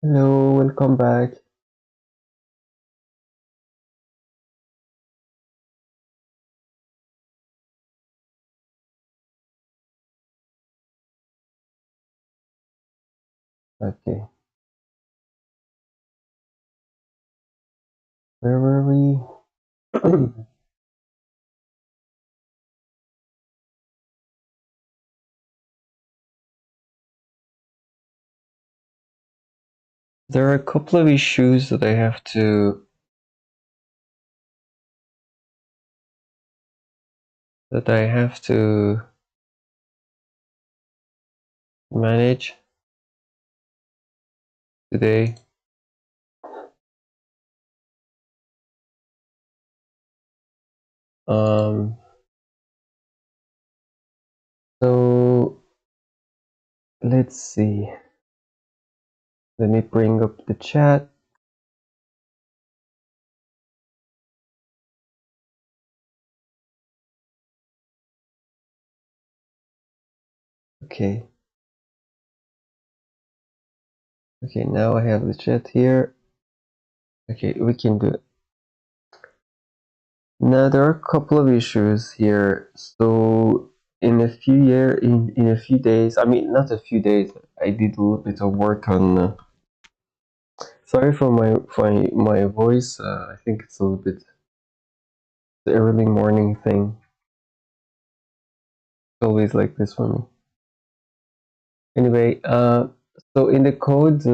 Hello, welcome back. Okay, where were we? There are a couple of issues that I have to manage today. Um, so let's see. Let me bring up the chat. Okay. Okay, now I have the chat here. Okay, we can do it. Now there are a couple of issues here. So in a few days, I mean not a few days, I did a little bit of work on sorry for my voice. I think it's a little bit the early morning thing. It's always like this for me. Anyway, so in the code,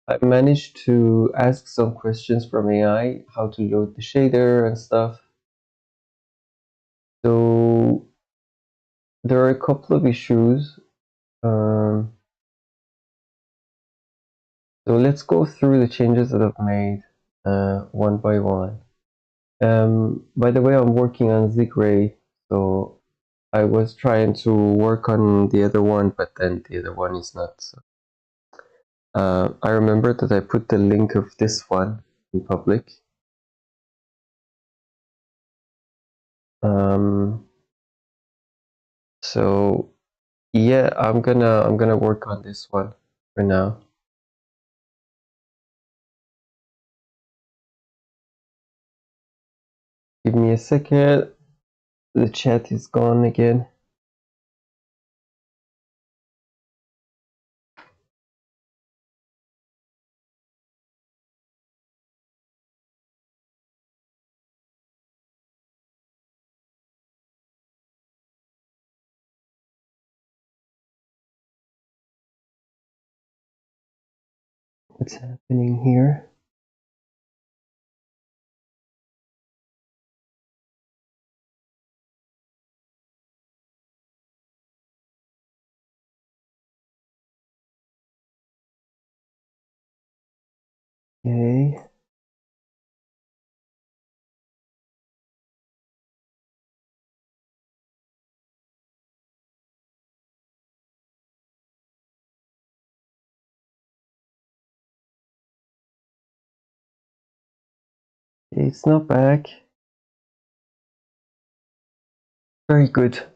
I managed to ask some questions from AI, how to load the shader and stuff. So there are a couple of issues. So let's go through the changes that I've made one by one. By the way, I'm working on Zig Ray, so I was trying to work on the other one, but then the other one is not. So. I remember that I put the link of this one in public. So yeah, I'm gonna work on this one for now. Give me a second. The chat is gone again. What's happening here? Okay. It's not back. Very good.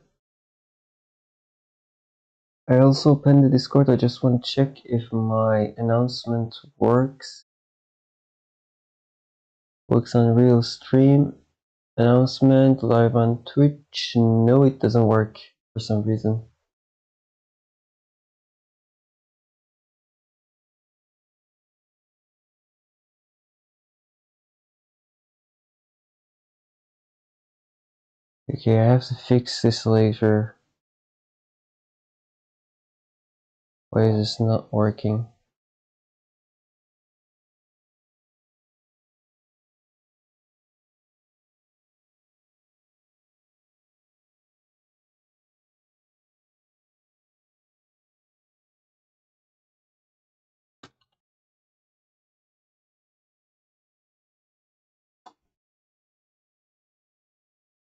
I also opened the Discord. I just want to check if my announcement works. Works on real stream. Announcement live on Twitch. No, it doesn't work for some reason. Okay, I have to fix this later. Why is this not working?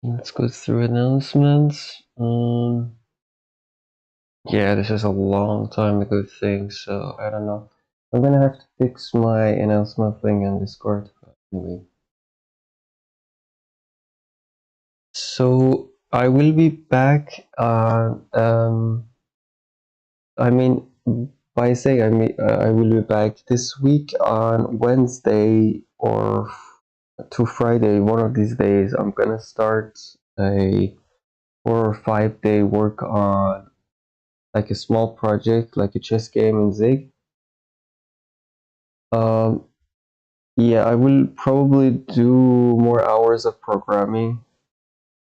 Let's go through announcements. Yeah, this is a long time ago thing, so I don't know. I'm gonna have to fix my announcement thing on Discord. Anyway. So I will be back I mean by saying I will be back this week on Wednesday or to Friday, one of these days. I'm gonna start a 4 or 5 day work on like a small project, like a chess game in Zig. Um, yeah, I will probably do more hours of programming,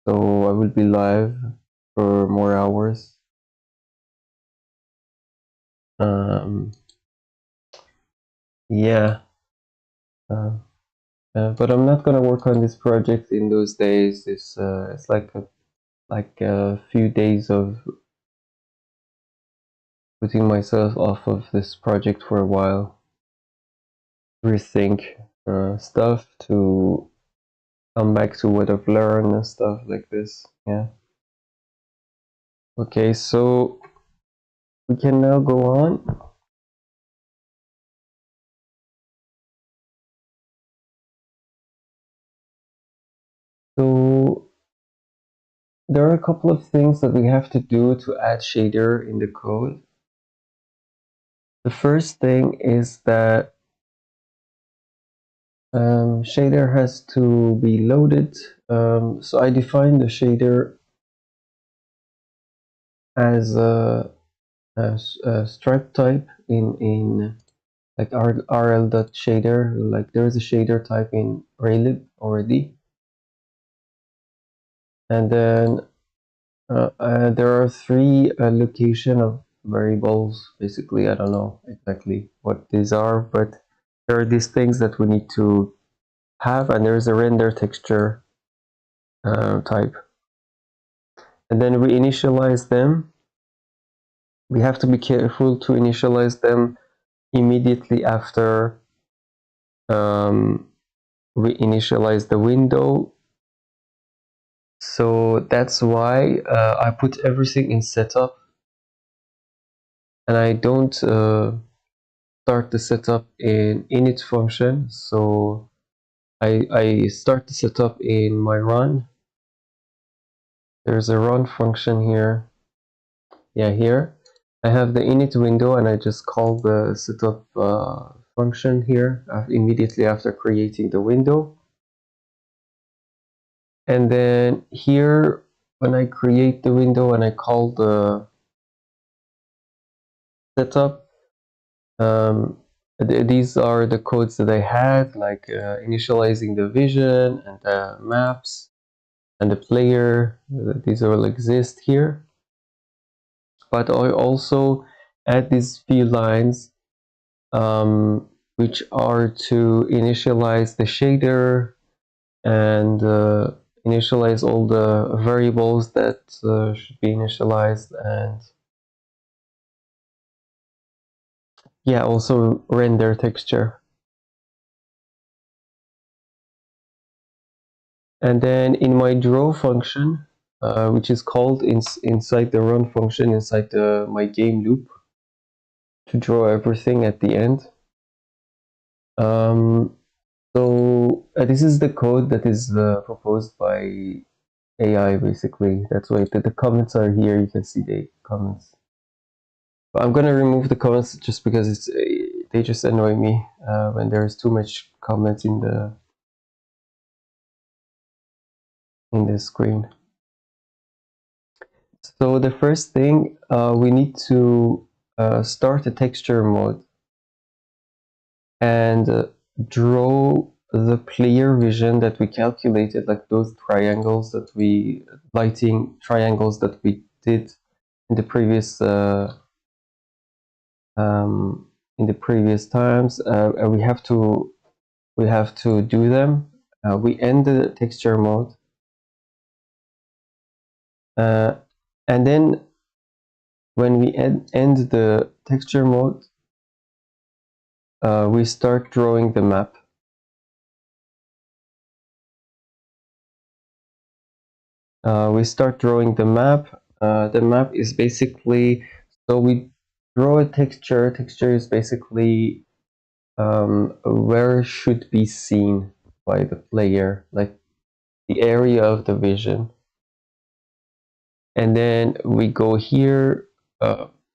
so I will be live for more hours. Um, yeah, uh, but I'm not gonna work on this project in those days. It's like a few days of putting myself off of this project for a while, rethink stuff to come back to what I've learned and stuff like this. Yeah. Okay, so we can now go on. So there are a couple of things that we have to do to add shader in the code. The first thing is that shader has to be loaded. So I define the shader as a stripe type in like rl.shader. Like there is a shader type in Raylib already, and then there are three location of variables. Basically, I don't know exactly what these are, but there are these things that we need to have, and there is a render texture type, and then we initialize them. We have to be careful to initialize them immediately after we initialize the window. So that's why I put everything in setup, and I don't start the setup in init function. So I start the setup in my run. There's a run function here. Yeah, here I have the init window, and I just call the setup function here immediately after creating the window. And then here, when I create the window and I call the setup, these are the codes that I had, like initializing the vision and the maps and the player. These all exist here. But I also add these few lines which are to initialize the shader and initialize all the variables that should be initialized, and yeah, also render texture. And then in my draw function, which is called inside the run function inside my game loop to draw everything at the end. So this is the code that is proposed by AI, basically. That's why the comments are here. You can see the comments. But I'm gonna remove the comments just because they just annoy me when there's too much comments in the screen. So the first thing, we need to start a texture mode and draw the player vision that we calculated, like those triangles that lighting triangles that we did in the previous times. We have to do them. We end the texture mode, and then when we end the texture mode, we start drawing the map. We start drawing the map. The map is basically, so we draw a texture. Texture is basically where should be seen by the player, like the area of the vision. And then we go here.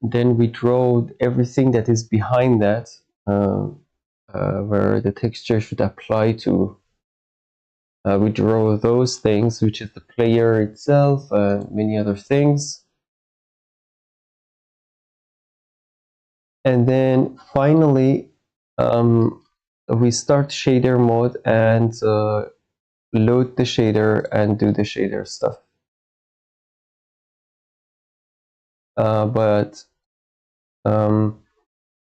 then we draw everything that is behind that, where the texture should apply to. We draw those things, which is the player itself and many other things. And then finally, we start shader mode and load the shader and do the shader stuff. But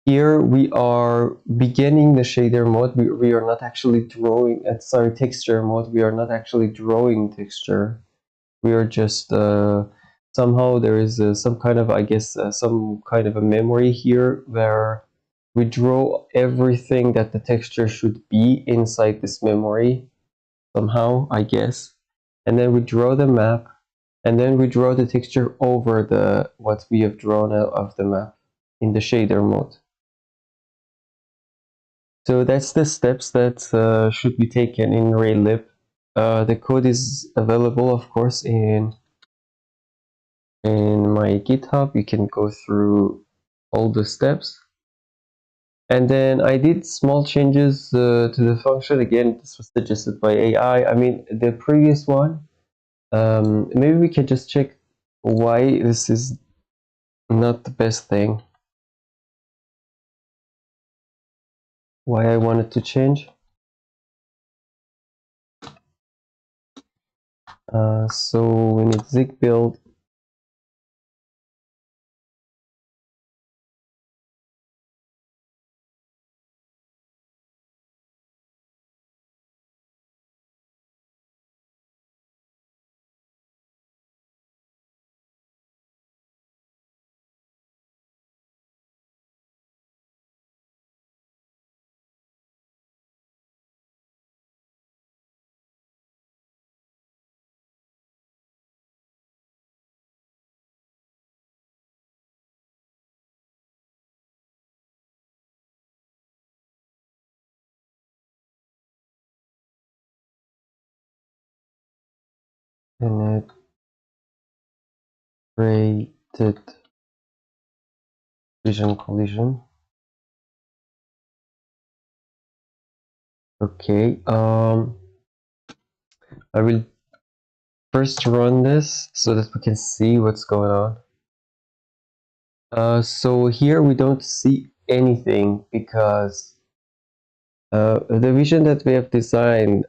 here we are beginning the shader mode. We are not actually drawing, sorry, texture mode. We are not actually drawing texture. We are just somehow there is some kind of, I guess, some kind of a memory here where we draw everything that the texture should be inside this memory somehow, I guess. And then we draw the map, and then we draw the texture over the what we have drawn out of the map in the shader mode. So that's the steps that should be taken in Raylib. The code is available, of course, in my GitHub. You can go through all the steps. And then I did small changes to the function. Again, this was suggested by AI. I mean, the previous one, maybe we can just check why this is not the best thing. Why I wanted to change. So we need Zig build. Penetrated vision collision. Okay, I will first run this so that we can see what's going on. So here we don't see anything because the vision that we have designed,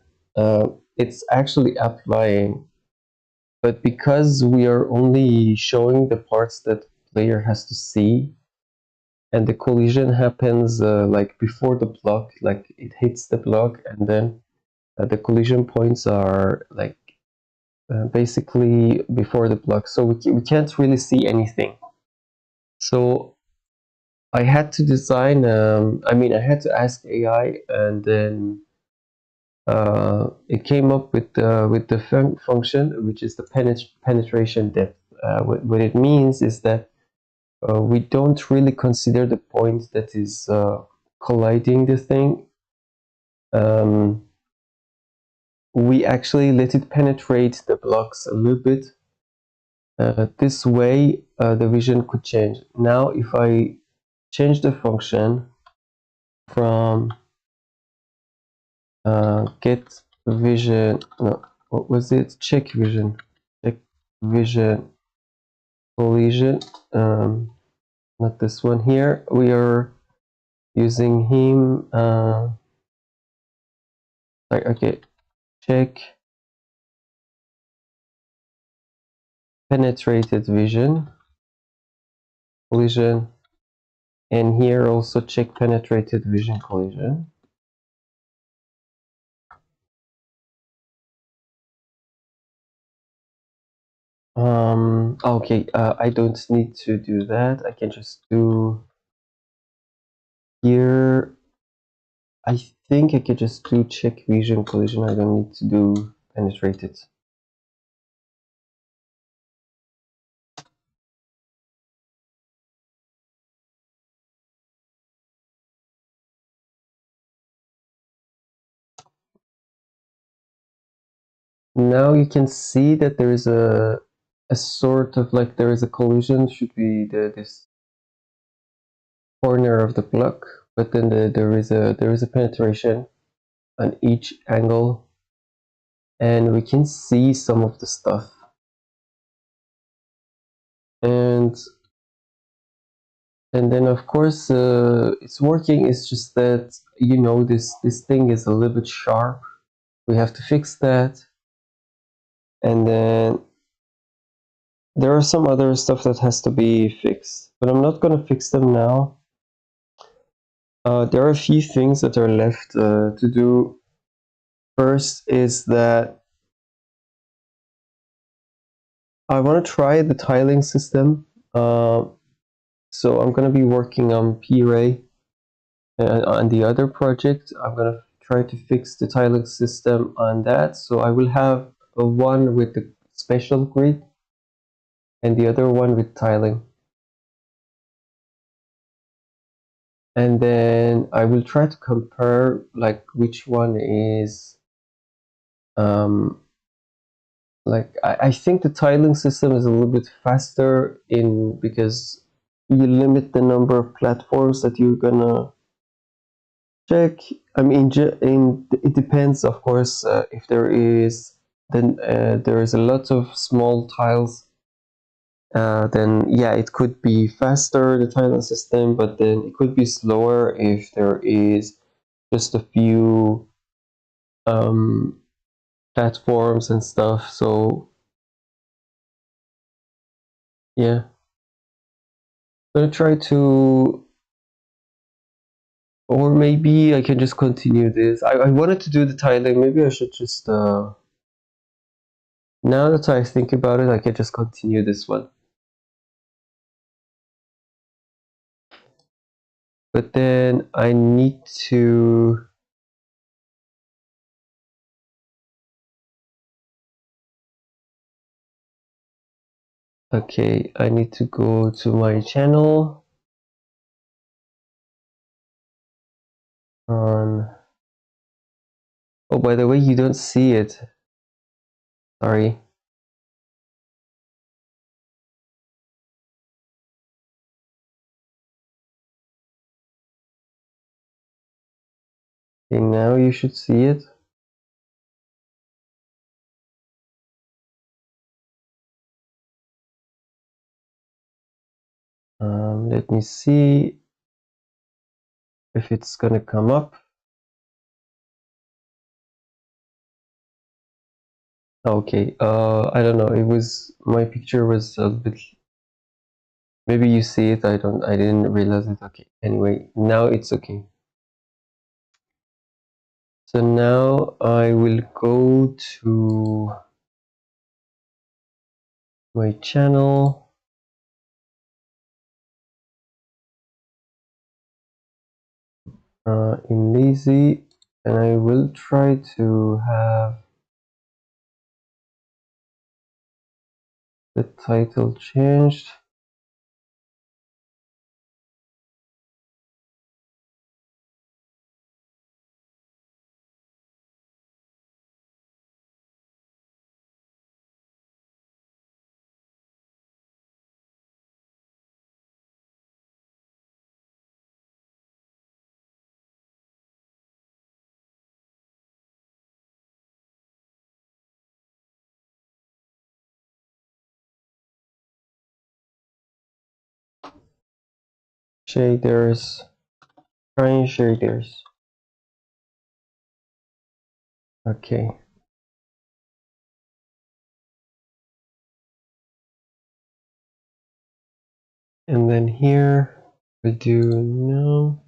it's actually applying, but because we are only showing the parts that the player has to see, and the collision happens like before the block, like it hits the block, and then the collision points are like basically before the block, so we can't really see anything. So I had to design, I mean, I had to ask AI, and then it came up with the function, which is the penetration depth. What it means is that we don't really consider the point that is colliding the thing. We actually let it penetrate the blocks a little bit. This way, the vision could change. Now, if I change the function from get vision, no, what was it? Check vision collision. Not this one here. We are using him. Like, okay, check penetrated vision collision, and here also check penetrated vision collision. Okay, I don't need to do that. I can just do here. I think I could just do check vision collision. I don't need to do penetrated. Now you can see that there is a sort of like there is a collision. Should be this corner of the block, but then there is a penetration on each angle, and we can see some of the stuff. And then of course it's working. It's just that, you know, this thing is a little bit sharp. We have to fix that. And then there are some other stuff that has to be fixed, but I'm not going to fix them now. There are a few things that are left to do. First is that I want to try the tiling system. So I'm going to be working on P-Ray. On the other project, I'm going to try to fix the tiling system on that. So I will have a one with the special grid and the other one with tiling. And then I will try to compare like which one is like I think the tiling system is a little bit faster because you limit the number of platforms that you're gonna check. I mean, it depends, of course. If there is there is a lot of small tiles, then yeah, it could be faster, the tiling system, but then it could be slower if there is just a few platforms and stuff. So yeah, I'm gonna try to, or maybe I can just continue this. I wanted to do the tiling. Maybe I should just now that I think about it, I can just continue this one. But then I need to okay, I need to go to my channel on, oh, by the way, you don't see it. Sorry. Okay, now you should see it. Let me see if it's gonna come up. Okay, I don't know. It was, my picture was a bit, maybe you see it. I didn't realize it. Okay. Anyway, now it's okay. So now I will go to my channel. In LEASY, and I will try to have the title changed. Shaders, trying shaders. Okay. And then here we do no.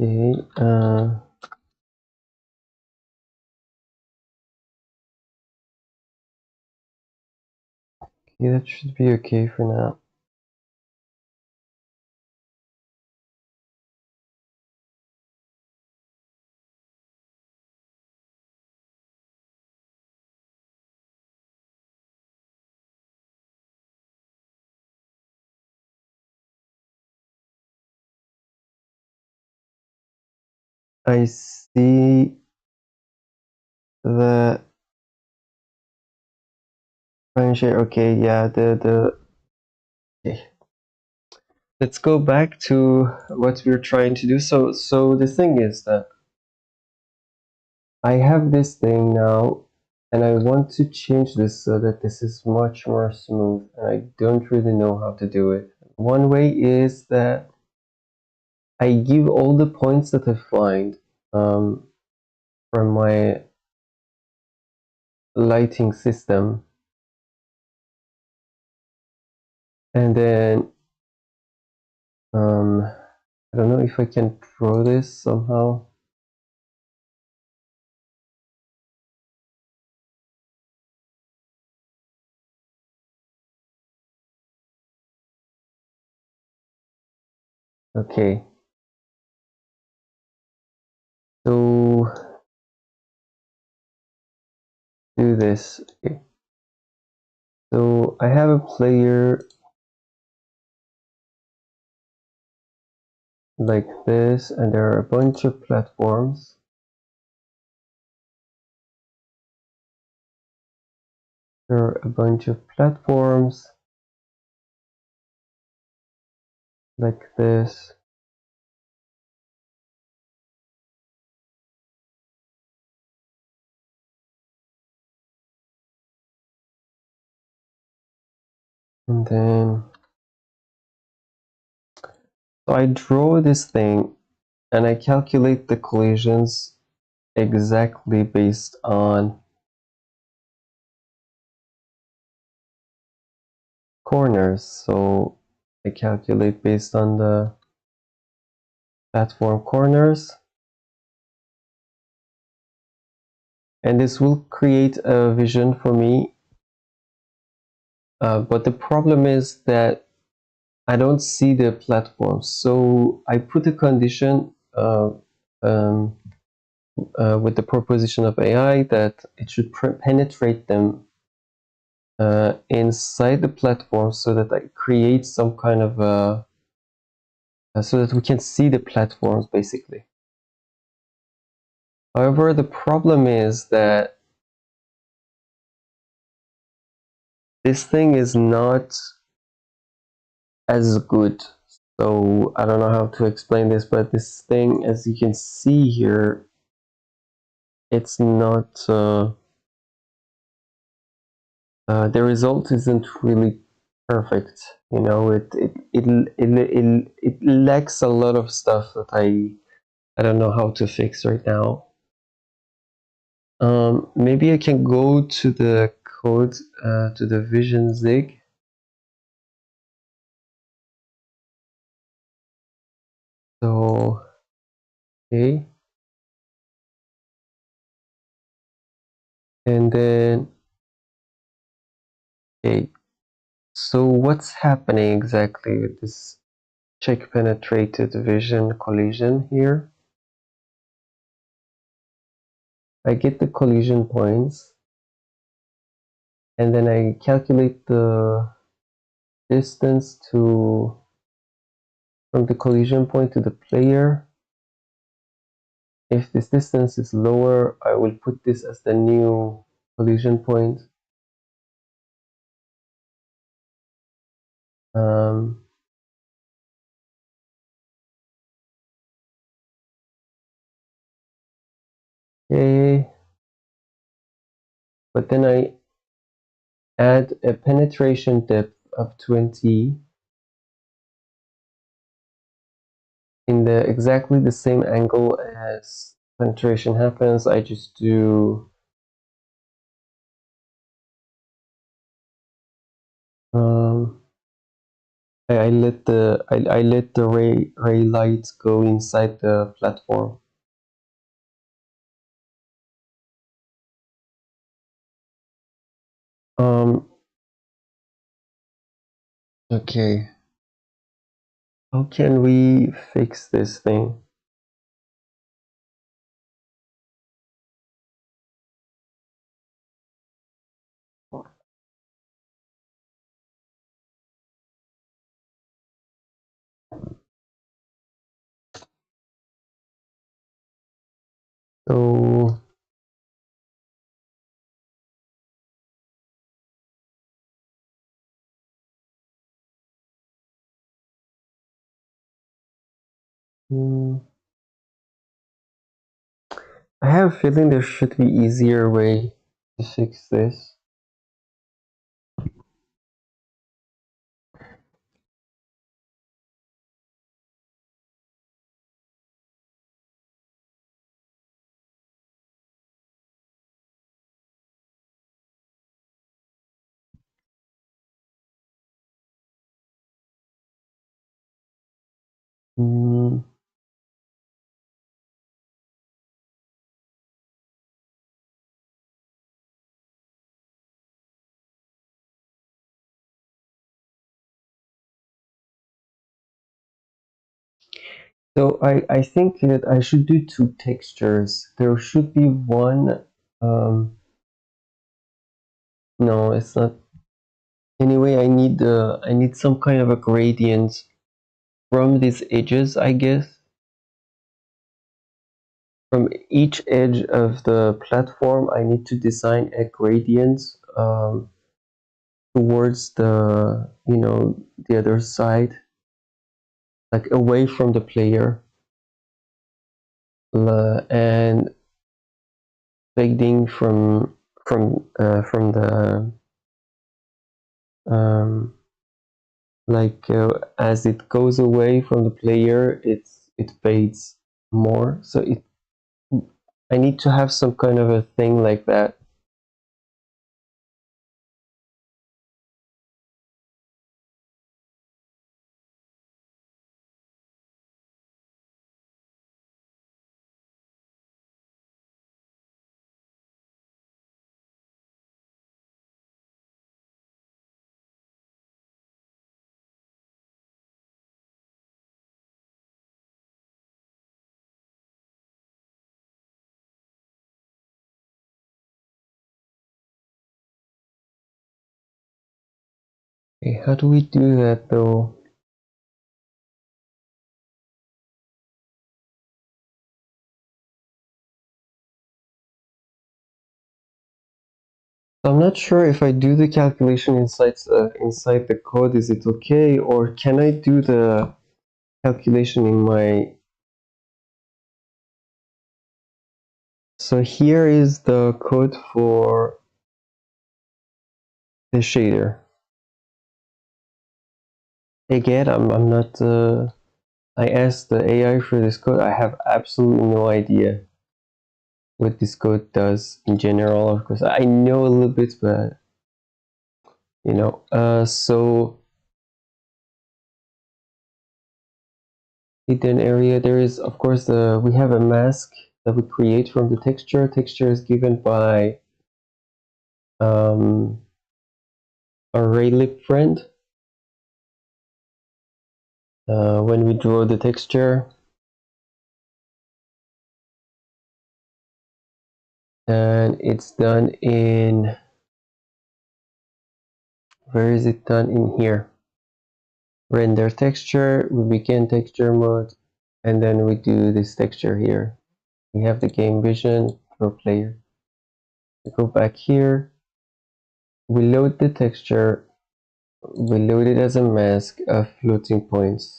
Okay. Okay, that should be okay for now. I see the share. Okay, yeah, okay. Let's go back to what we're trying to do. So the thing is that I have this thing now, and I want to change this so that this is much more smooth, and I don't really know how to do it. One way is that I give all the points that I find from my lighting system, and then I don't know if I can draw this somehow. Okay, so do this. Okay. So I have a player like this, and there are a bunch of platforms. There are a bunch of platforms like this. And then so I draw this thing and I calculate the collisions exactly based on corners. So I calculate based on the platform corners, and this will create a vision for me. But the problem is that I don't see the platforms. So I put a condition with the proposition of AI that it should penetrate them inside the platform so that I create some kind of so that we can see the platforms basically. However, the problem is that this thing is not as good. So I don't know how to explain this, but this thing, as you can see here, it's not the result isn't really perfect. You know, it lacks a lot of stuff that I don't know how to fix right now. Maybe I can go to the code to the Vision Zig. So okay, and then okay. So what's happening exactly with this check penetrated vision collision here? I get the collision points, and then I calculate the distance to from the collision point to the player. If this distance is lower, I will put this as the new collision point. Um, okay, but then I add a penetration depth of 20 in the exactly the same angle as penetration happens. I just do I let the ray light go inside the platform. Okay, how can we fix this thing? Hmm. I have a feeling there should be easier way to fix this. Hmm. So I think that I should do two textures. There should be one. No, it's not. Anyway, I need some kind of a gradient from these edges, I guess. From each edge of the platform, I need to design a gradient towards the, the other side, like away from the player, and fading from the um, as it goes away from the player, it fades more. So I need to have some kind of a thing like that. Okay, how do we do that though? I'm not sure if I do the calculation inside the code, is it okay, or can I do the calculation in my... So here is the code for the shader. Again, I'm not. I asked the AI for this code. I have absolutely no idea what this code does in general. Of course, I know a little bit, but so hidden area. There is, of course, we have a mask that we create from the texture. Texture is given by um, our Raylib friend. When we draw the texture, and it's done in... Where is it done? In here. Render texture, we begin texture mode, and then we do this texture here. We have the game vision for player. We go back here, we load the texture, we load it as a mask of floating points.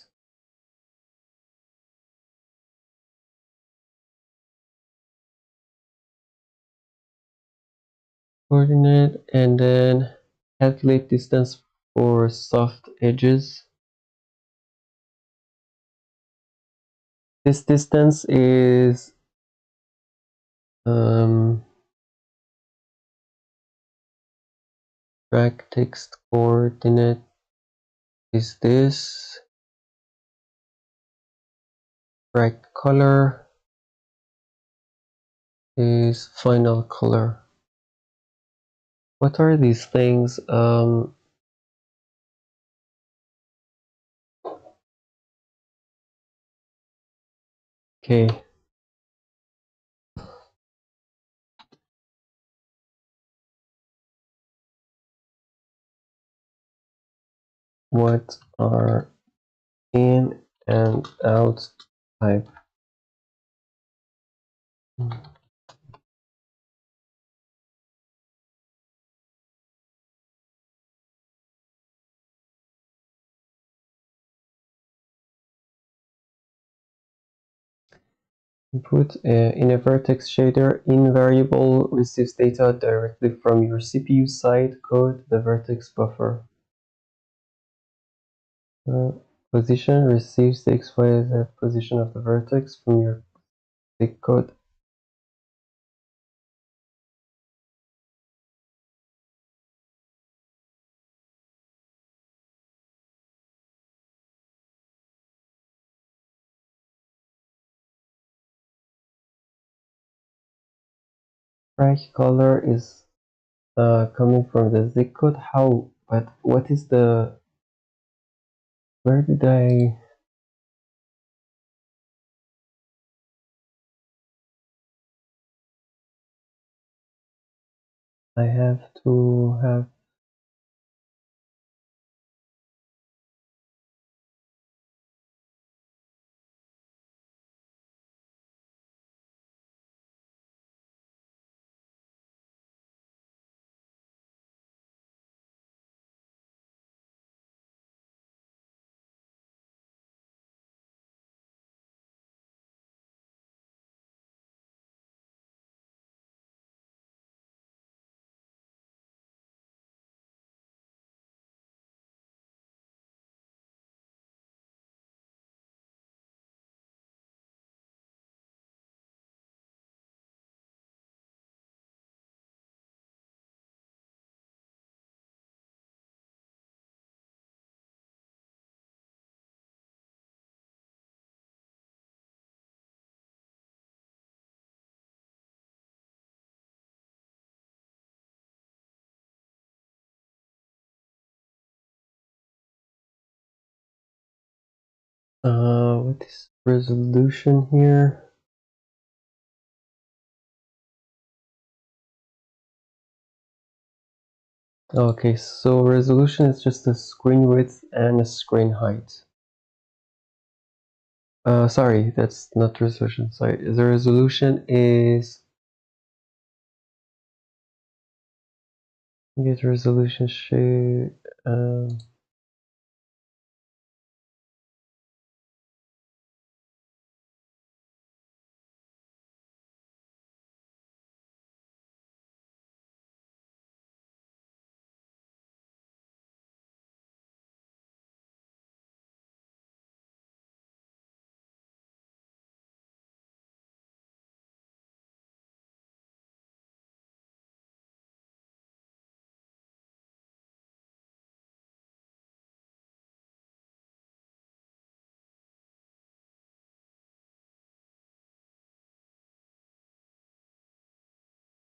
Coordinate, and then calculate distance for soft edges. This distance is drag text coordinate is this. Drag color is final color. What are these things? Okay. What are in and out type? Input in a vertex shader, in variable receives data directly from your CPU side code, the vertex buffer. Position receives the XYZ position of the vertex from your Zig code. Strike color is coming from the Zig code. How? But what is the? Where did I have to have? What is resolution here? Okay, so resolution is just a screen width and a screen height. Sorry, that's not resolution. Sorry, the resolution is get resolution shade.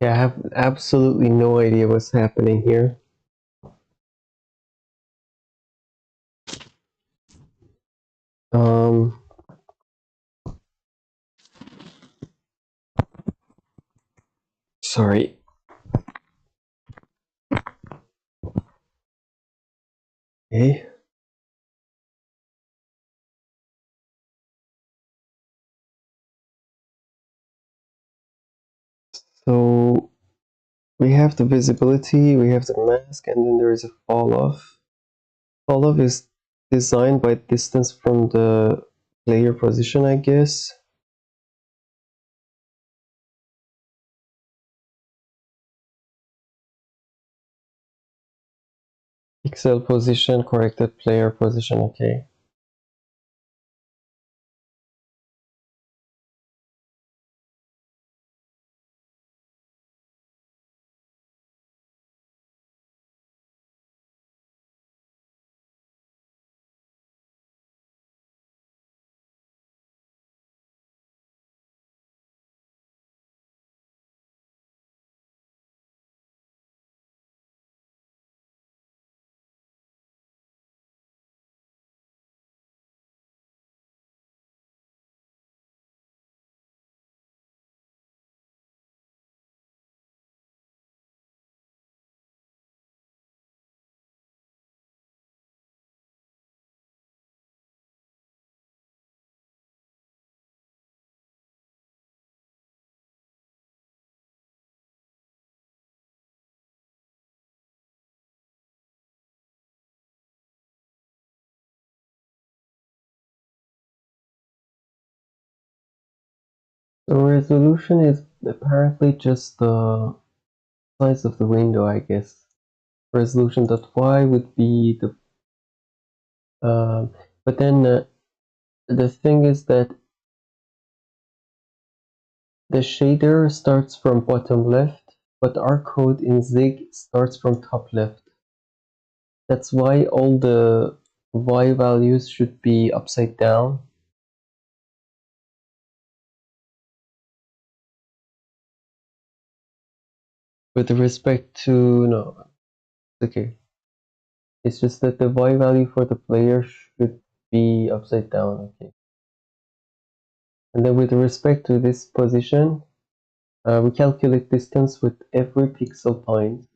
Yeah, I have absolutely no idea what's happening here. Sorry. Okay. So we have the visibility, we have the mask, and then there is a fall off. Fall off is designed by distance from the player position, I guess. Pixel position, corrected player position, okay. So resolution is apparently just the size of the window, I guess. Resolution.y would be the but then the thing is that the shader starts from bottom left, but our code in Zig starts from top left. That's why all the y values should be upside down. With respect to, no, okay. It's just that the y value for the player should be upside down, okay. And then with respect to this position, we calculate distance with every pixel point.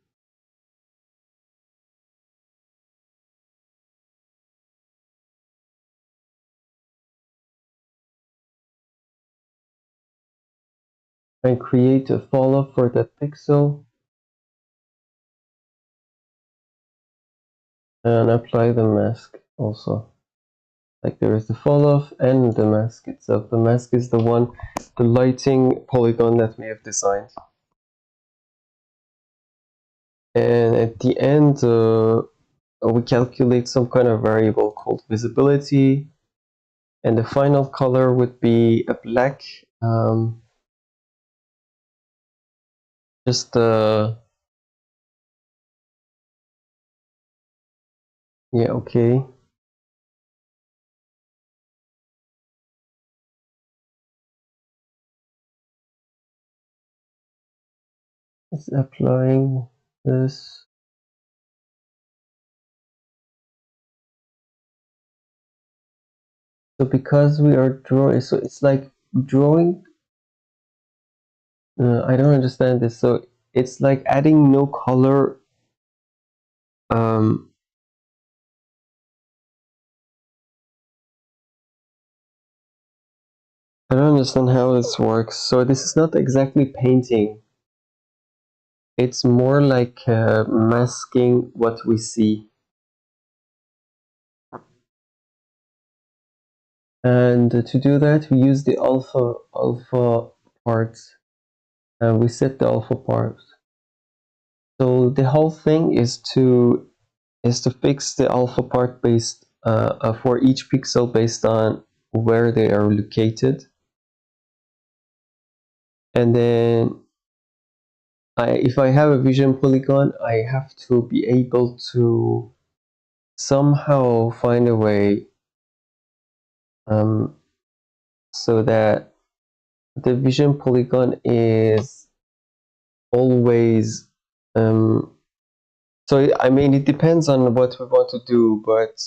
And create a falloff for that pixel and apply the mask also. Like there is the falloff and the mask itself. The mask is the one, the lighting polygon that we have designed. And at the end, we calculate some kind of variable called visibility, and the final color would be a black. Just yeah, okay. It's applying this. So because we are drawing, so it's like drawing. I don't understand this. So it's like adding no color. Um, I don't understand how this works. So this is not exactly painting. It's more like masking what we see. And to do that, we use the alpha part. We set the alpha part. So the whole thing is to fix the alpha part based for each pixel based on where they are located. And then if I have a vision polygon, I have to be able to somehow find a way so that the vision polygon is always so I mean it depends on what we want to do, but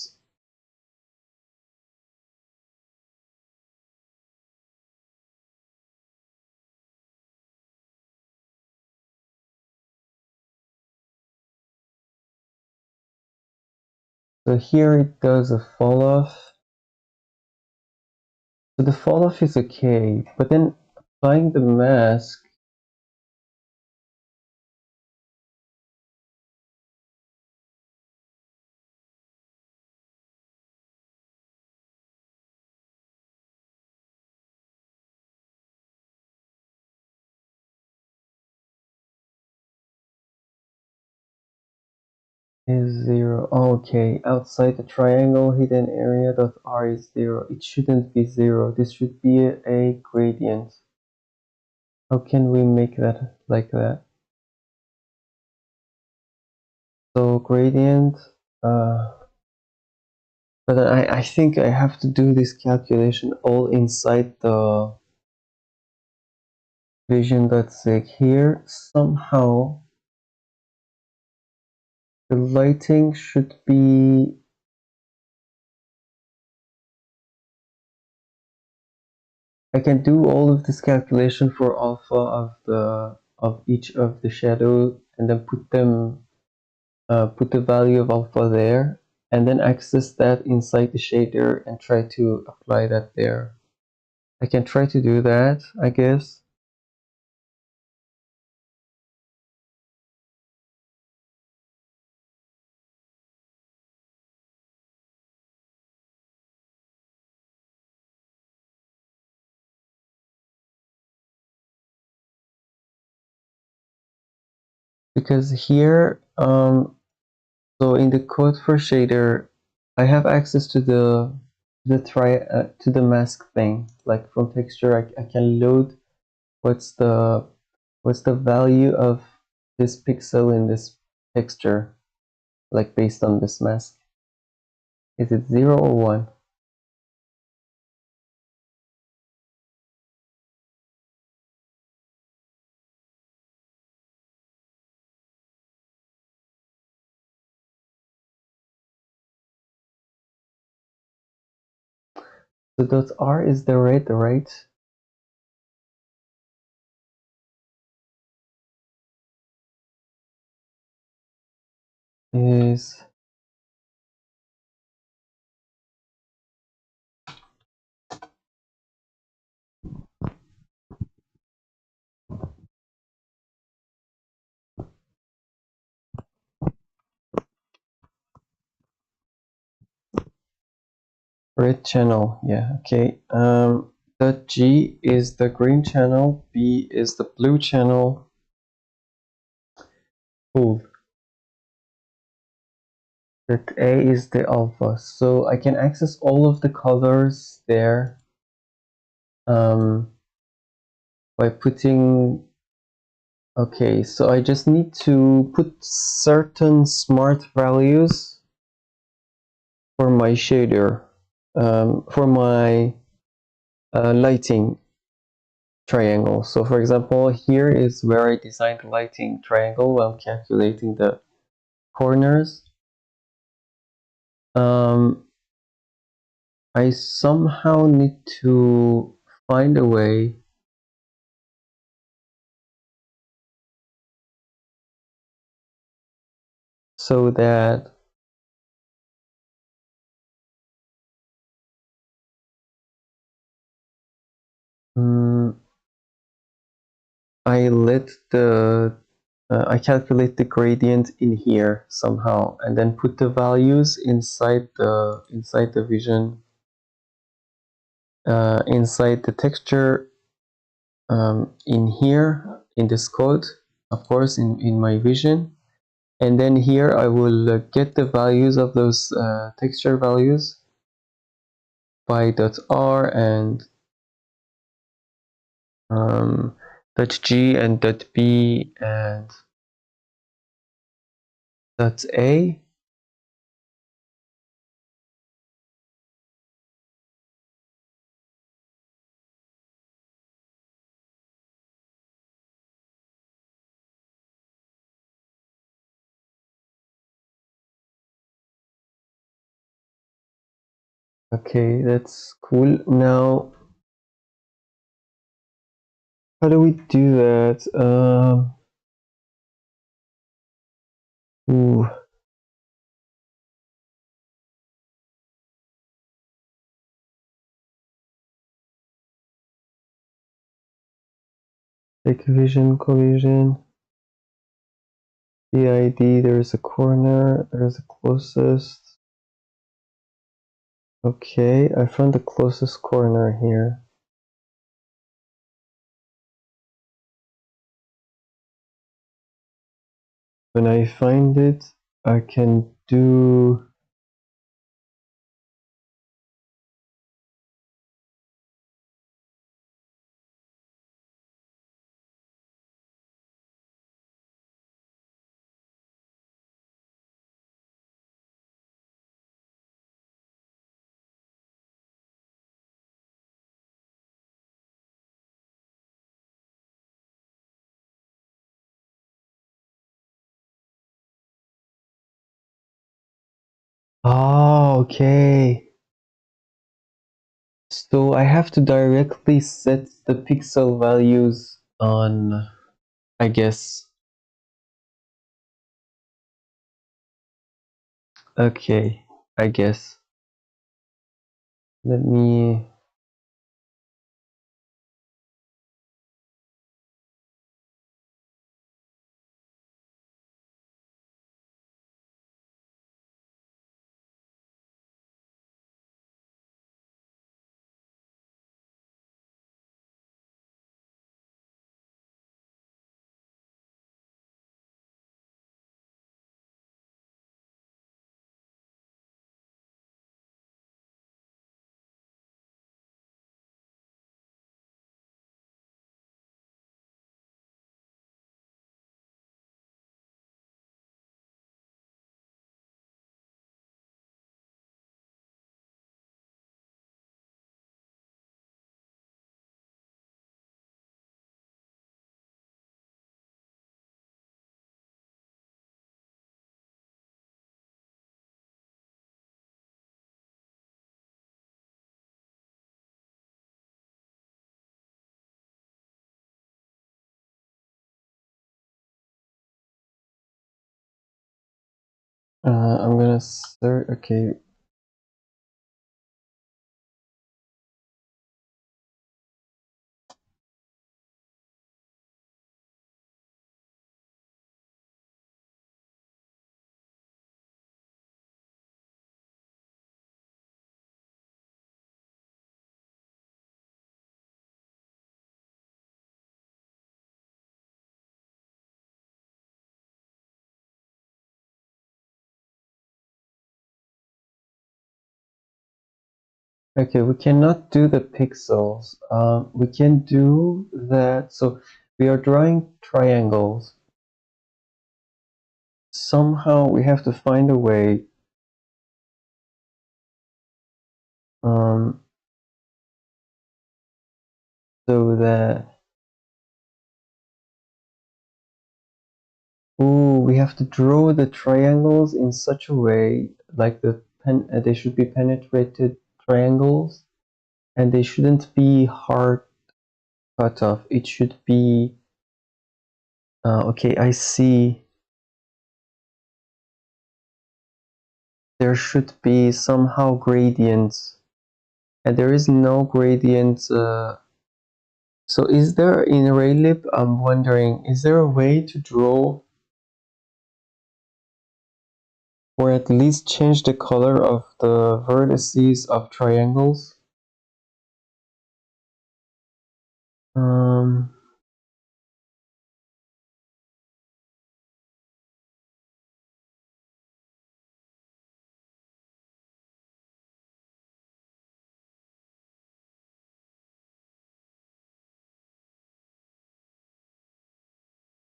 so here it does a fall off. So the fall off is okay, but then applying the mask is 0. Oh, okay, outside the triangle hidden area dot r is 0. It shouldn't be 0. This should be a gradient. How can we make that like that? So gradient, but I think I have to do this calculation all inside the vision.sig here. Somehow the lighting should be, I can do all of this calculation for alpha of each of the shadow and then put them put the value of alpha there and then access that inside the shader and try to apply that there. I can try to do that, I guess. because here, so in the code for shader, I have access to the to the mask thing. Like from texture, I can load what's the value of this pixel in this texture, like based on this mask. Is it 0 or 1? So dot R is the red, right? Is red channel, yeah, okay. Dot G is the green channel, B is the blue channel. Cool. That A is the alpha, so I can access all of the colors there by putting. Okay, so I just need to put certain smart values for my shader, for my lighting triangle. So for example, here is where I designed the lighting triangle while calculating the corners. I somehow need to find a way so that I let the I calculate the gradient in here somehow, and then put the values inside the vision, inside the texture, in here in this code, of course, in my vision, and then here I will get the values of those texture values by .r and .g and .b and .a. Okay, that's cool. Now, how do we do that? Ooh. Take vision, collision, PID, there's a corner, there's the closest. Okay, I found the closest corner here. When I find it, I can do oh, okay. So I have to directly set the pixel values on, I guess. Okay, I guess. Let me I'm gonna search. Okay. Okay, we cannot do the pixels. We can do that. So we are drawing triangles. Somehow we have to find a way so that we have to draw the triangles in such a way like they should be penetrated triangles, and they shouldn't be hard cut off. It should be okay, I see. There should be somehow gradients, and there is no gradient. So is there in Raylib, I'm wondering, is there a way to draw or at least change the color of the vertices of triangles? Um,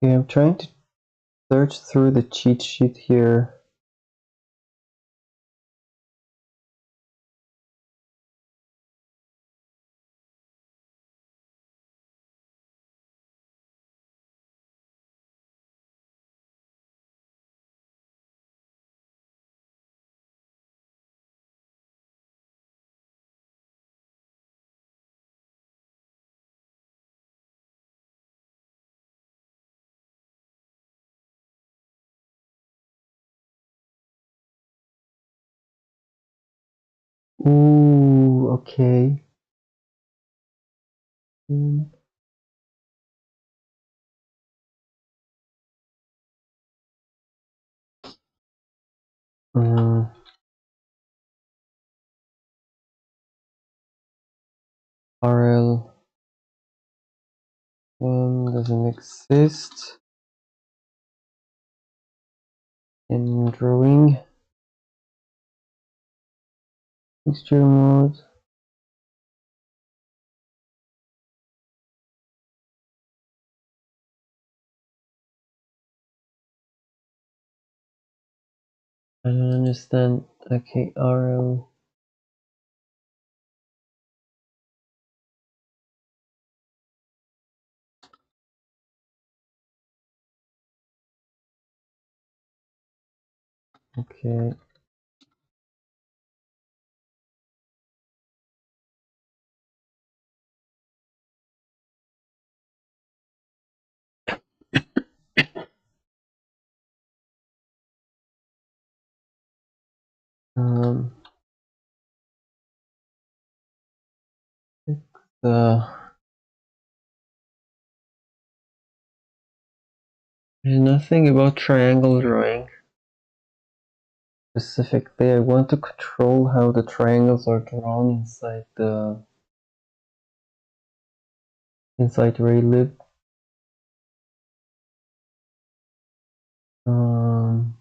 okay, I'm trying to search through the cheat sheet here. Ooh, okay. Mm, mm, RL doesn't exist in drawing. Texture mode. I don't understand. Okay, RL. Okay. Um, the There's nothing about triangle drawing specifically. I want to control how the triangles are drawn inside Raylib. Um,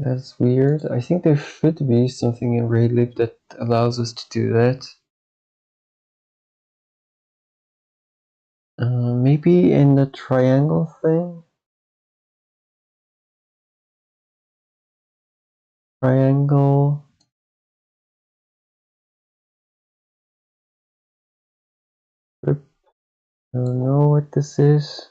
That's weird. I think there should be something in Raylib that allows us to do that. Maybe in the triangle thing? Triangle. I don't know what this is.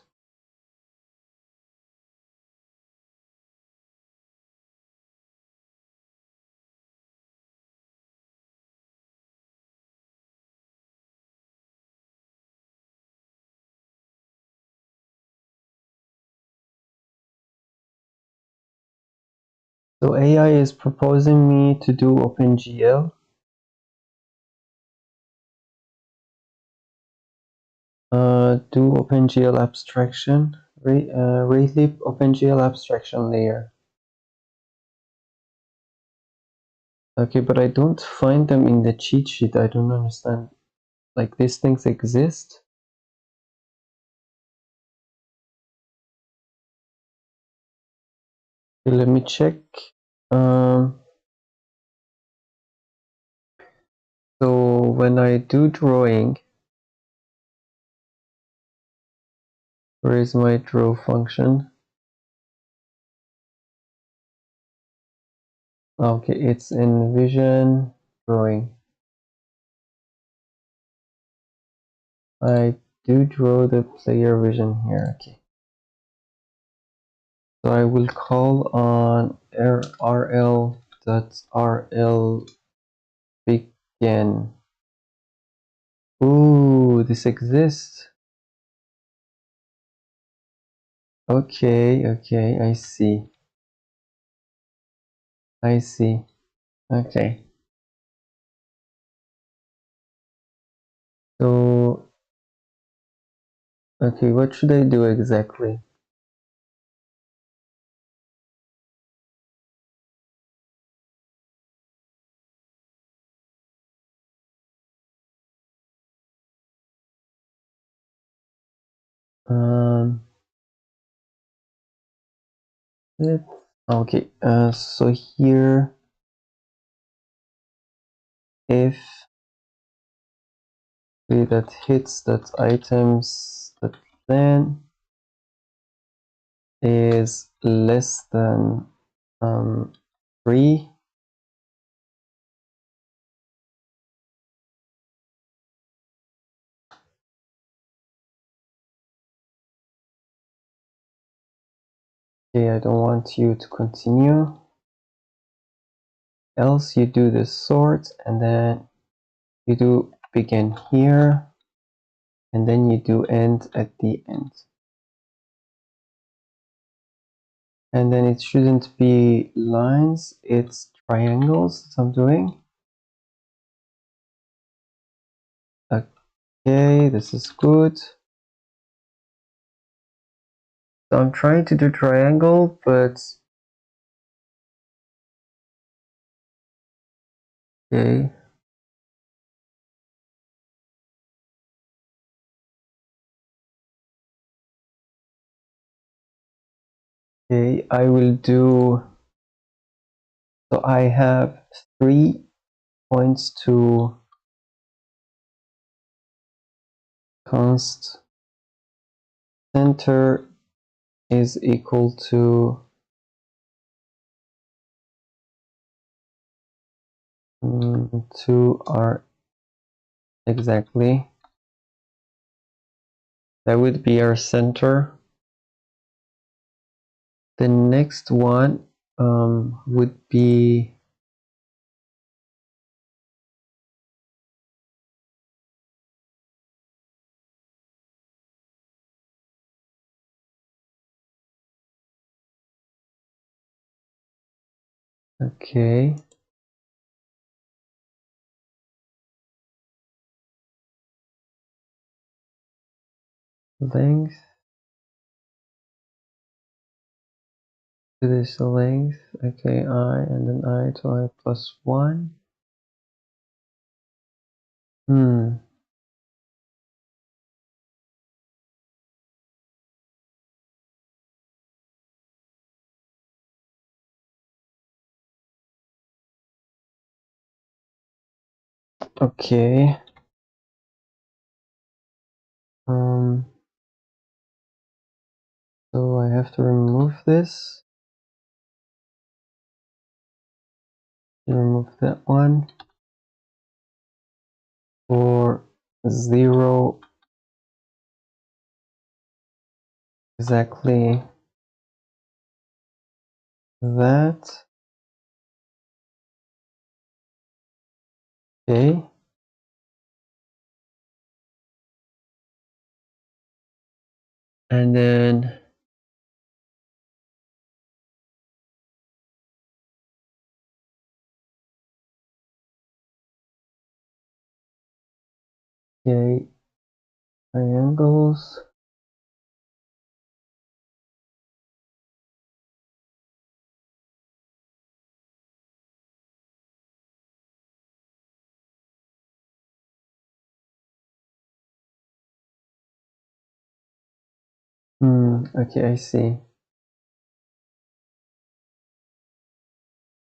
So AI is proposing me to do OpenGL. Do OpenGL abstraction. Raylib OpenGL abstraction layer. Okay, but I don't find them in the cheat sheet. I don't understand. Like, these things exist? Okay, let me check. So when I do drawing, where is my draw function? Okay, it's in vision drawing. I do draw the player vision here. Okay. So I will call on rl.rl begin. Ooh, this exists. Okay, okay, I see. I see. Okay. So, okay, what should I do exactly? Um, okay, so here, if that hits that items that then is less than 3, okay, I don't want you to continue, else you do the sort and then you do begin here and then you do end at the end. And then it shouldn't be lines, it's triangles that I'm doing. Okay, this is good. So I'm trying to do triangle, but okay. Okay, I will do, so I have 3 points to const center is equal to 2r exactly. That would be our center. The next one would be okay. Length. This length. Okay, I and then I to I plus 1. Okay. So I have to remove this. Remove that one. For 0, exactly that. Okay. And then okay, triangles. Okay, I see.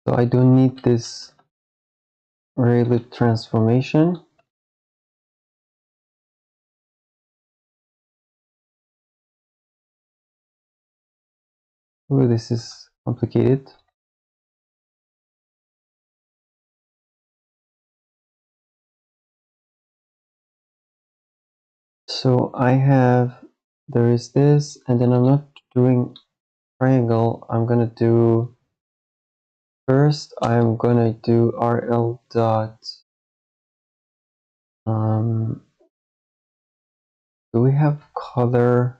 So I don't need this Raylib transformation. Oh, this is complicated. So I have, there is this, and then I'm not doing triangle. I'm gonna do, first I'm gonna do rl dot, do we have color?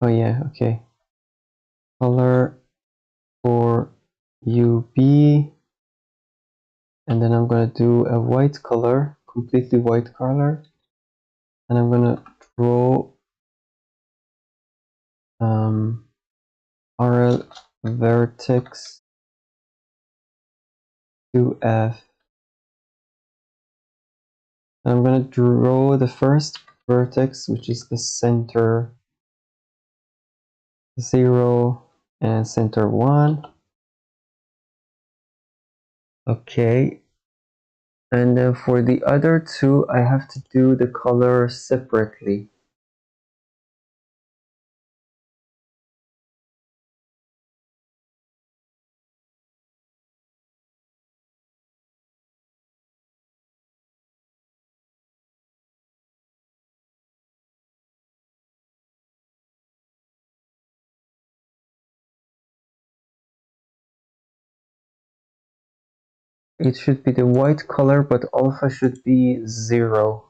Oh yeah, okay. Color for UB, and then I'm gonna do a white color, completely white color, and I'm gonna draw RL vertex 2F. I'm gonna draw the first vertex, which is the center 0 and center 1. Okay. And then for the other two, I have to do the color separately. It should be the white color, but alpha should be 0.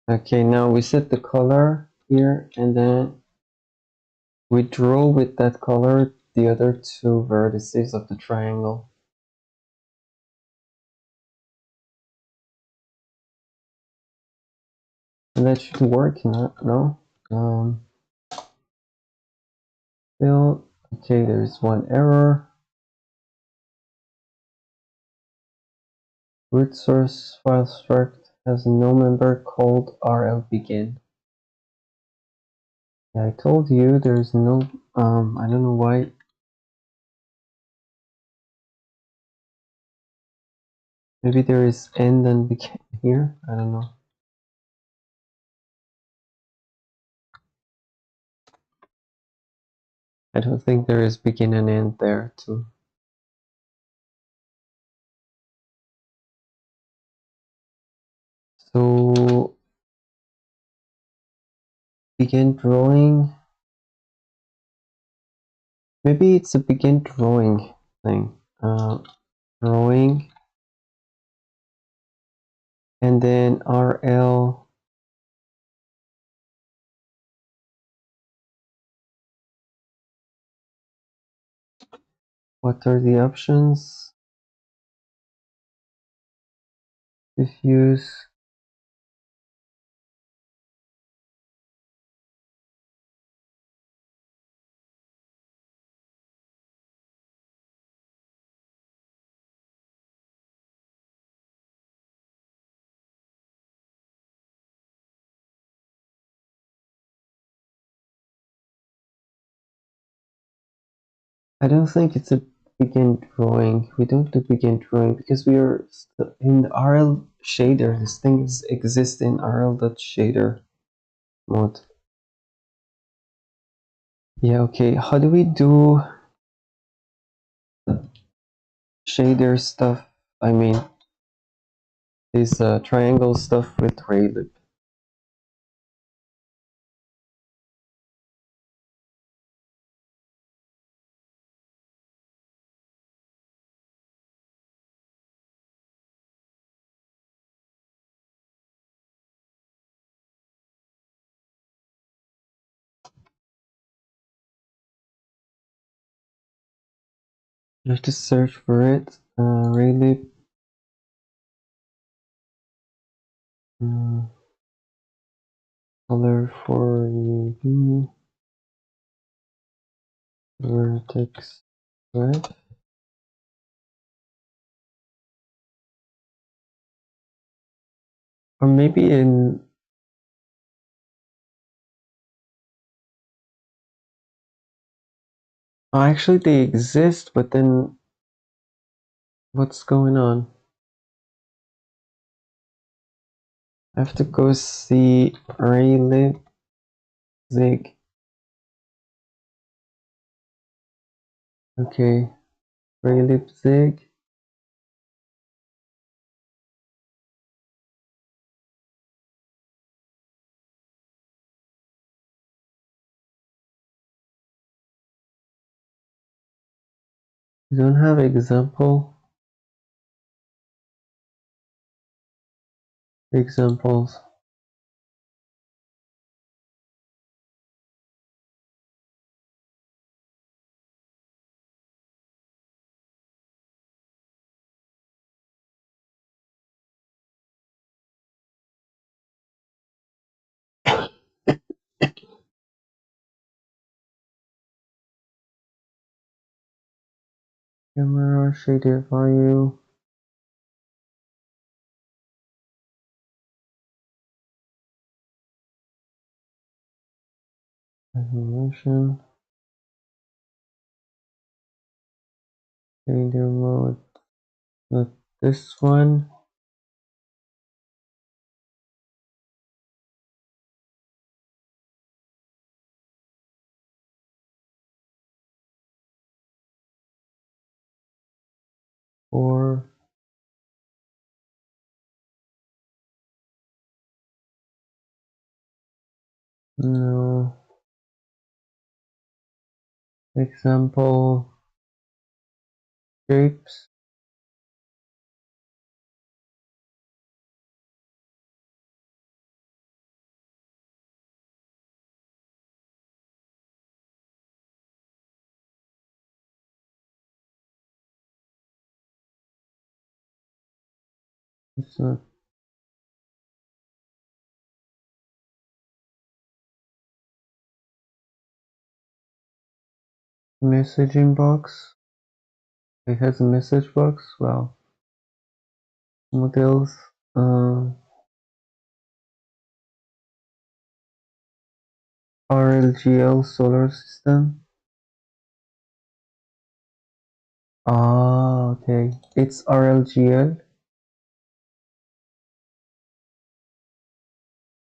Okay, now we set the color here, and then we draw with that color the other two vertices of the triangle. And that should work, no? Still, okay, there's one error. Root source file struct has no member called RL begin. Yeah, I told you there's no, I don't know why. Maybe there is end and begin here, I don't know. I don't think there is begin and end there too. So begin drawing. Maybe it's a begin drawing thing. Drawing, and then RL. What are the options? Diffuse. I don't think it's a begin drawing. We don't do begin drawing because we are in the RL shader. This thing exists in RL.shader mode. Yeah, okay. How do we do shader stuff? I mean, this triangle stuff with Raylib. You have to search for it. Raylib. Color for UV. Vertex red. Or maybe in... Oh, actually they exist, but then what's going on? I have to go see Raylib Zig. Okay, Raylib Zig. You don't have examples. Camera shader value. Resolution. Shader mode. Not this one. Or no. Example shapes. It's not messaging box. It has a message box. Wow. Models. RLGL solar system. Ah, okay. It's RLGL.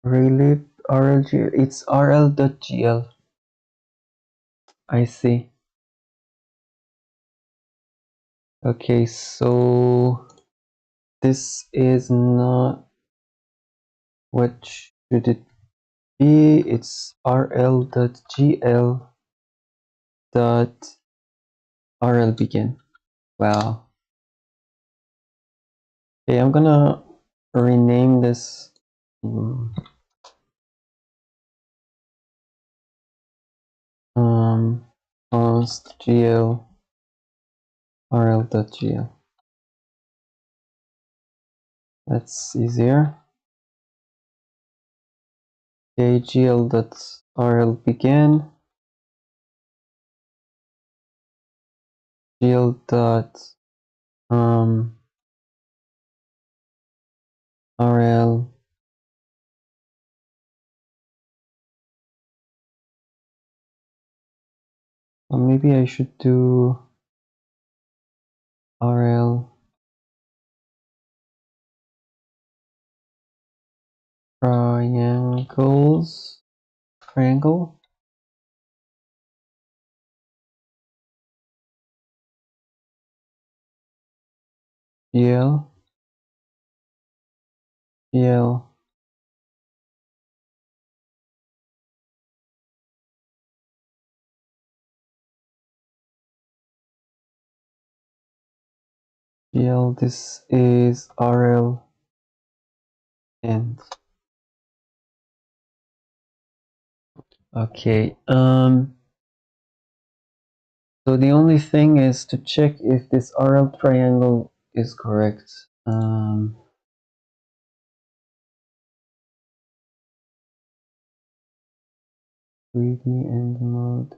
Raylib RLGL. It's RL.gl. I see. Okay, so this is not what should it be. It's RL.gl dot RL begin. Wow. Okay, I'm gonna rename this. Const gl rl.gl. That's easier. Okay, gl.rl begin. gl dot rl Or maybe I should do RL triangle. GL GL GL. This is RL end. Okay. So the only thing is to check if this RL triangle is correct. 3D end mode.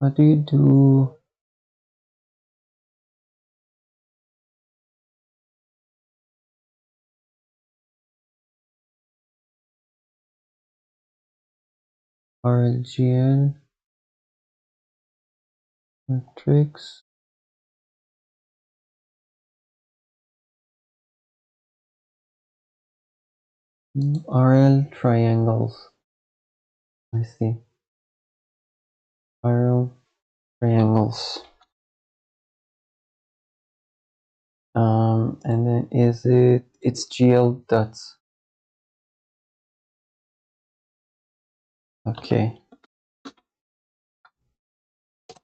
What do you do? RLGN matrix. RL triangles. I see. RL triangles. And then it's GL dots. Okay.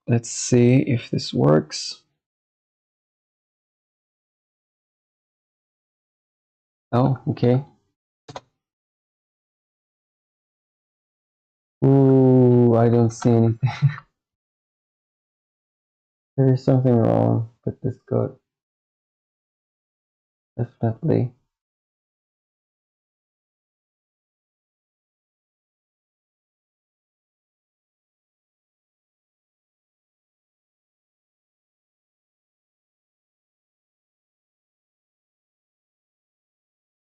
Let's see if this works. Oh, okay. Ooh, I don't see anything. There is something wrong with this code. Definitely.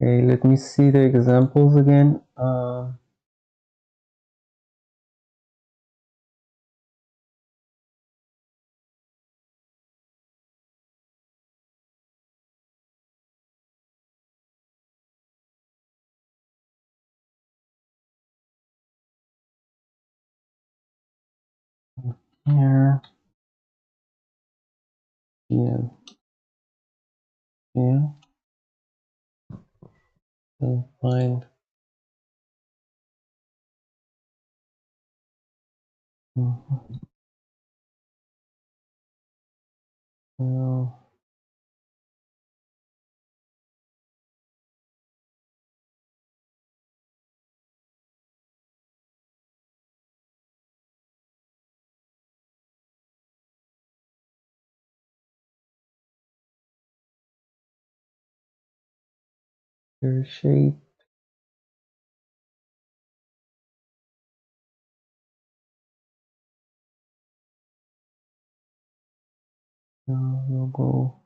Okay, let me see the examples again. Here. Yeah. Yeah. I'll find. Well, your shape. Logo.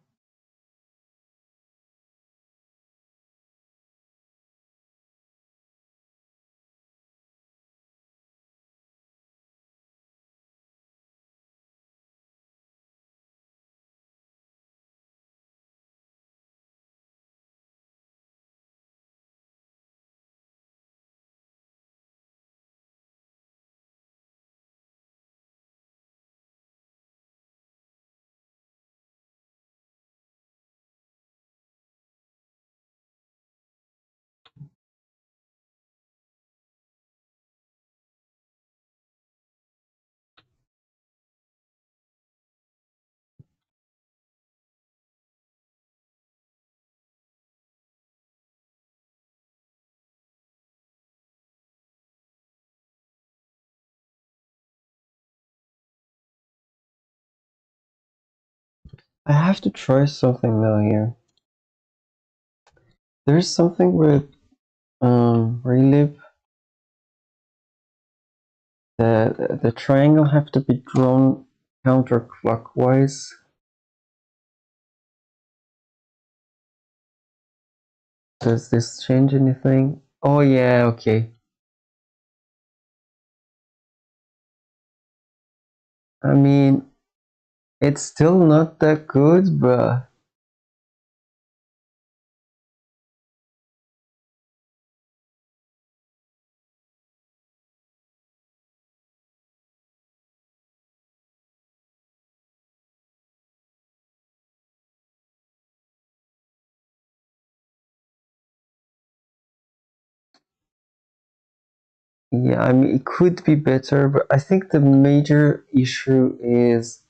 I have to try something now here. There's something with Raylib that the triangle have to be drawn counterclockwise. Does this change anything? Oh yeah, okay. I mean, it's still not that good, but yeah, I mean, it could be better, but I think the major issue is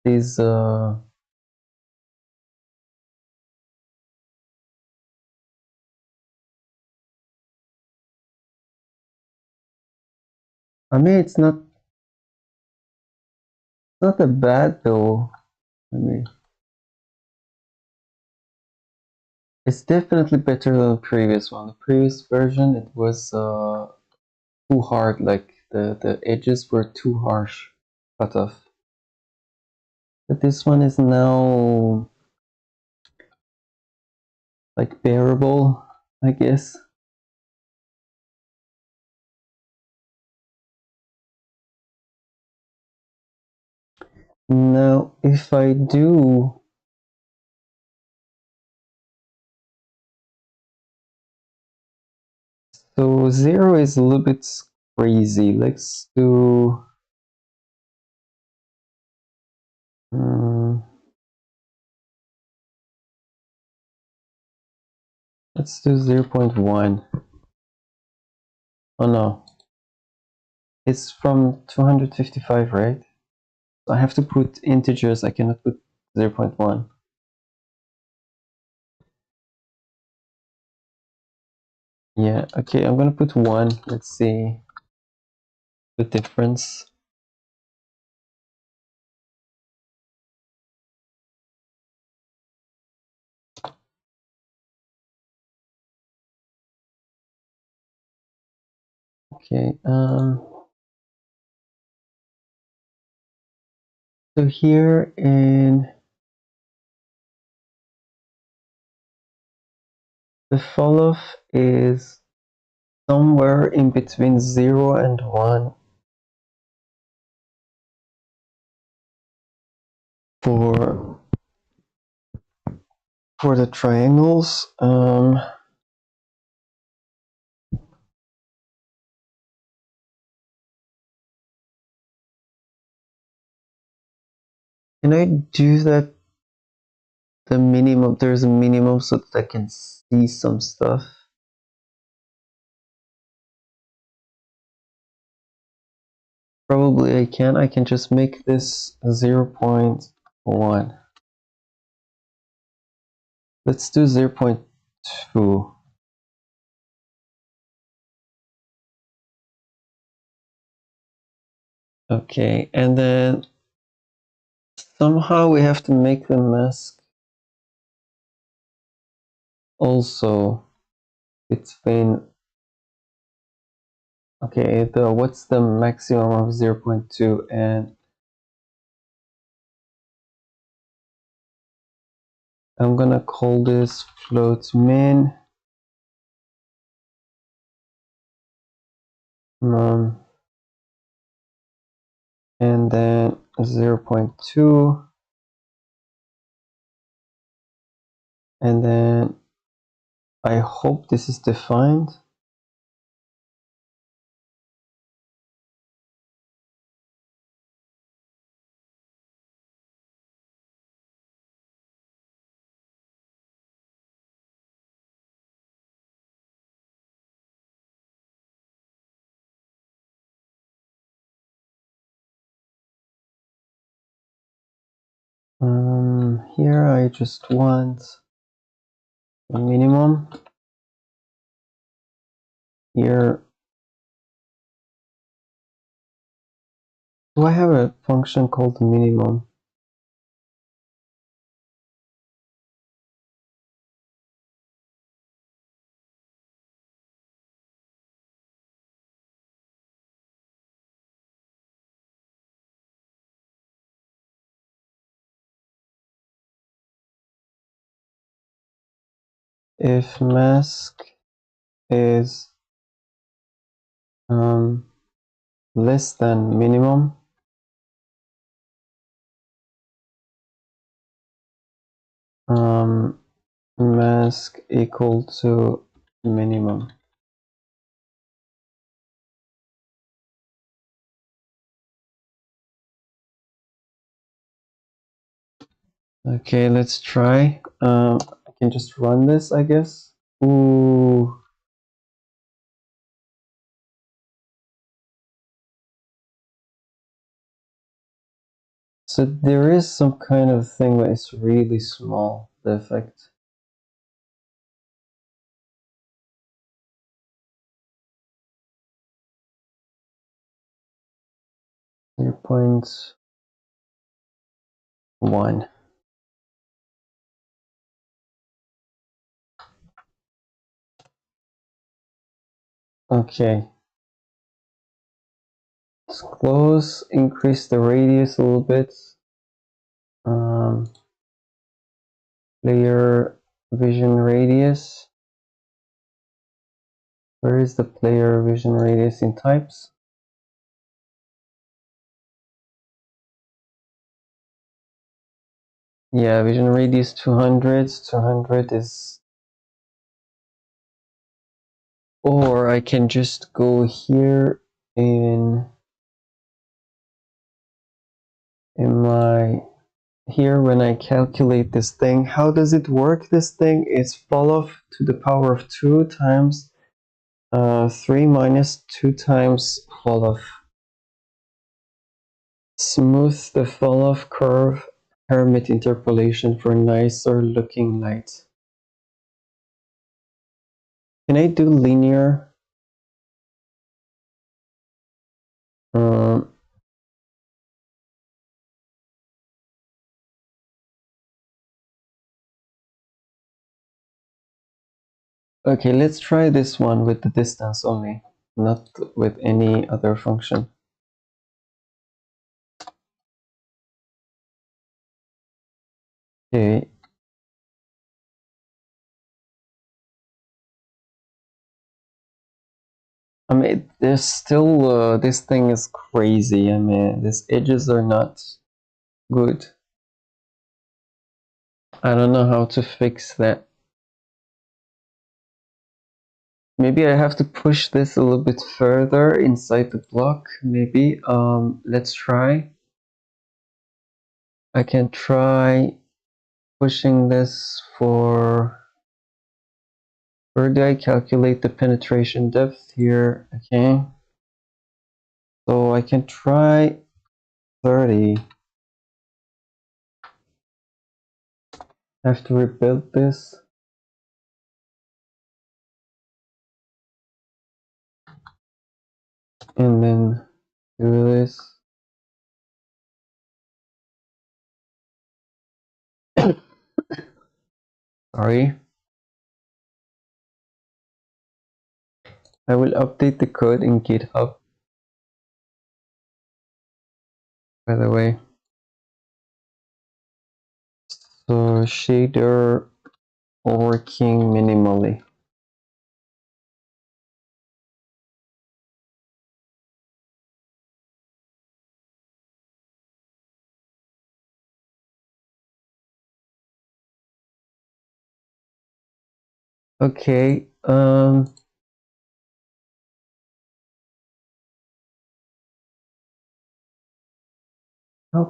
I mean, it's not that bad though. I mean, it's definitely better than the previous one. The previous version, it was too hard, like the edges were too harsh, cut off. But this one is now like bearable, I guess. Now, if I do, so 0 is a little bit crazy. Let's do, um, let's do 0.1. Oh no, it's from 255, right? So I have to put integers, I cannot put 0.1. Yeah, okay, I'm gonna put 1. Let's see the difference. Okay, so here in the fall-off is somewhere in between 0 and 1 for the triangles. Can I do that? The minimum, there's a minimum so that I can see some stuff. Probably I can just make this 0.1. Let's do 0.2. Okay, and then somehow we have to make the mask also between, okay, what's the maximum of 0.2, and I'm gonna call this float min, and then 0.2, and then I hope this is defined. Here I just want a minimum. Here, do I have a function called minimum? if mask is less than minimum, mask equal to minimum. Okay, let's try. I can just run this, I guess. Ooh. So there is some kind of thing that is really small, the effect. Your 0.1. Okay. Let's close, increase the radius a little bit. Player vision radius. Where is the player vision radius in types? Yeah, vision radius 200. 200 is... Or I can just go here in my... Here when I calculate this thing, how does it work, this thing? It's fall off to the power of 2 times 3 minus 2 times fall off. Smooth the fall off curve, Hermit interpolation for nicer looking light. Can I do linear? Okay, let's try this one with the distance only, not with any other function. Okay. I mean, there's still, this thing is crazy. I mean, these edges are not good. I don't know how to fix that. Maybe I have to push this a little bit further inside the block, maybe. Let's try. I can try pushing this for... Where do I calculate the penetration depth here? Okay. So I can try 30. I have to rebuild this. And then do this. Sorry. I will update the code in GitHub, by the way. So shader working minimally. Okay, how